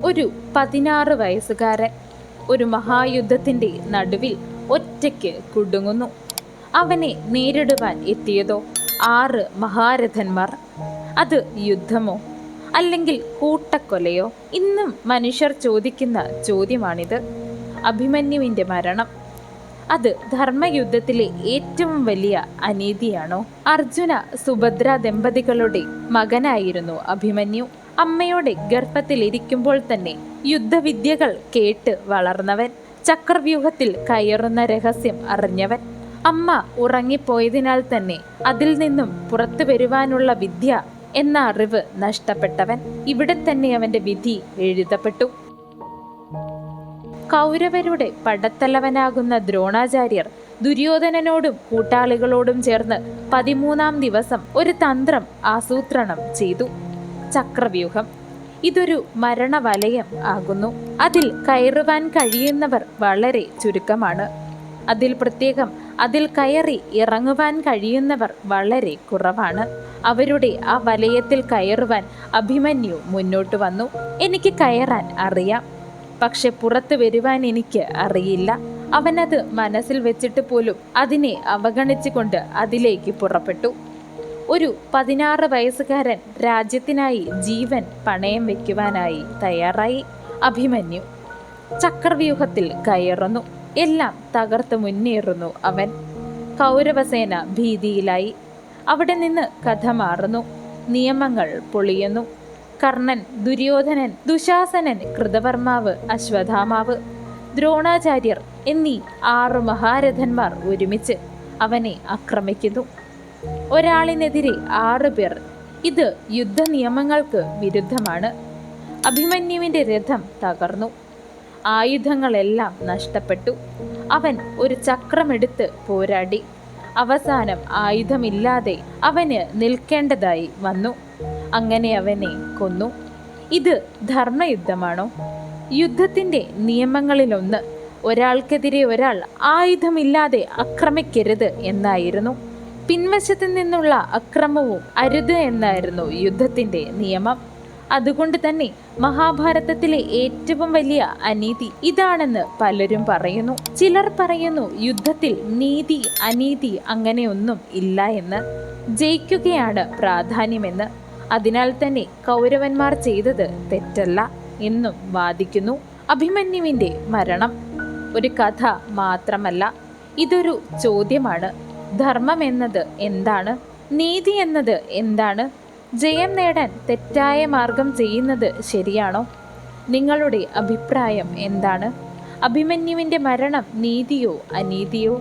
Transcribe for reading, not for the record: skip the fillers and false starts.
ഒരു 16 വയസ്സുകാരൻ ഒരു മഹായുദ്ധത്തിൻ്റെ നടുവിൽ ഒറ്റയ്ക്ക് കുടുങ്ങുന്നു. അവനെ നേരിടുവാൻ എത്തിയതോ 6 മഹാരഥന്മാർ. അത് യുദ്ധമോ അല്ലെങ്കിൽ കൂട്ടക്കൊലയോ? ഇന്നും മനുഷ്യർ ചോദിക്കുന്ന ചോദ്യമാണിത്. അഭിമന്യുവിൻ്റെ മരണം അത് ധർമ്മയുദ്ധത്തിലെ ഏറ്റവും വലിയ അനീതിയാണോ? അർജുന സുഭദ്ര ദമ്പതികളുടെ മകനായിരുന്നു അഭിമന്യു. അമ്മയുടെ ഗർഭത്തിലിരിക്കുമ്പോൾ തന്നെ യുദ്ധവിദ്യകൾ കേട്ട് വളർന്നവൻ, ചക്രവ്യൂഹത്തിൽ കയറുന്ന രഹസ്യം അറിഞ്ഞവൻ, അമ്മ ഉറങ്ങിപ്പോയതിനാൽ തന്നെ അതിൽ നിന്നും പുറത്തു വരുവാനുള്ള വിദ്യ എന്ന അറിവ് നഷ്ടപ്പെട്ടവൻ. ഇവിടെ തന്നെ അവന്റെ വിധി എഴുതപ്പെട്ടു. കൗരവരുടെ പടത്തലവനാകുന്ന ദ്രോണാചാര്യർ ദുര്യോധനനോടും കൂട്ടാളികളോടും ചേർന്ന് 13-ാം ദിവസം ഒരു തന്ത്രം ആസൂത്രണം ചെയ്തു. ചക്രവ്യൂഹം ഇതൊരു മരണവലയം ആകുന്നു. അതിൽ കയറുവാൻ കഴിയുന്നവർ വളരെ ചുരുക്കമാണ്. അതിൽ കയറി ഇറങ്ങുവാൻ കഴിയുന്നവർ വളരെ കുറവാണ്. അവരുടെ ആ വലയത്തിൽ കയറുവാൻ അഭിമന്യു മുന്നോട്ട് വന്നു. എനിക്ക് കയറാൻ അറിയാം, പക്ഷെ പുറത്തു വരുവാൻ എനിക്ക് അറിയില്ല. അവനത് മനസ്സിൽ വെച്ചിട്ട് പോലും അതിനെ അവഗണിച്ചുകൊണ്ട് അതിലേക്ക് പുറപ്പെട്ടു. ഒരു 16 വയസ്സുകാരൻ രാജ്യത്തിനായി ജീവൻ പണയം വെക്കുവാനായി തയ്യാറായി. അഭിമന്യു ചക്രവ്യൂഹത്തിൽ കയറുന്നു. എല്ലാം തകർത്ത് മുന്നേറുന്നു അവൻ. കൗരവസേന ഭീതിയിലായി. അവിടെ നിന്ന് കഥ മാറുന്നു. നിയമങ്ങൾ പൊളിയുന്നു. കർണൻ, ദുര്യോധനൻ, ദുശാസനൻ, കൃതവർമാവ്, അശ്വത്ഥാമാവ്, ദ്രോണാചാര്യർ എന്നീ 6 മഹാരഥന്മാർ ഒരുമിച്ച് അവനെ ആക്രമിക്കുന്നു. ഒരാളിനെതിരെ 6 പേർ. ഇത് യുദ്ധ നിയമങ്ങൾക്ക് വിരുദ്ധമാണ്. അഭിമന്യുവിൻ്റെ രഥം തകർന്നു. ആയുധങ്ങളെല്ലാം നഷ്ടപ്പെട്ടു. അവൻ ഒരു ചക്രമെടുത്ത് പോരാടി. അവസാനം ആയുധമില്ലാതെ അവന് നിൽക്കേണ്ടതായി വന്നു. അങ്ങനെ അവനെ കൊന്നു. ഇത് ധർമ്മയുദ്ധമാണോ? യുദ്ധത്തിൻ്റെ നിയമങ്ങളിലൊന്ന് ഒരാൾക്കെതിരെ ഒരാൾ ആയുധമില്ലാതെ ആക്രമിക്കരുത് എന്നായിരുന്നു. പിൻവശത്ത് നിന്നുള്ള അക്രമവും അരുത് എന്നായിരുന്നു യുദ്ധത്തിൻ്റെ നിയമം. അതുകൊണ്ട് തന്നെ മഹാഭാരതത്തിലെ ഏറ്റവും വലിയ അനീതി ഇതാണെന്ന് പലരും പറയുന്നു. ചിലർ പറയുന്നു യുദ്ധത്തിൽ നീതി അനീതി അങ്ങനെയൊന്നും ഇല്ല എന്ന്, ജയിക്കുകയാണ് പ്രാധാന്യമെന്ന്. അതിനാൽ തന്നെ കൗരവന്മാർ ചെയ്തത് തെറ്റല്ല എന്നും വാദിക്കുന്നു. അഭിമന്യുവിൻ്റെ മരണം ഒരു കഥ മാത്രമല്ല, ഇതൊരു ചോദ്യമാണ്. ധർമ്മം എന്നത് എന്താണ്? നീതി എന്നത് എന്താണ്? ജയം നേടാൻ തെറ്റായ മാർഗം ചെയ്യുന്നത് ശരിയാണോ? നിങ്ങളുടെ അഭിപ്രായം എന്താണ്? അഭിമന്യുവിൻ്റെ മരണം നീതിയോ അനീതിയോ?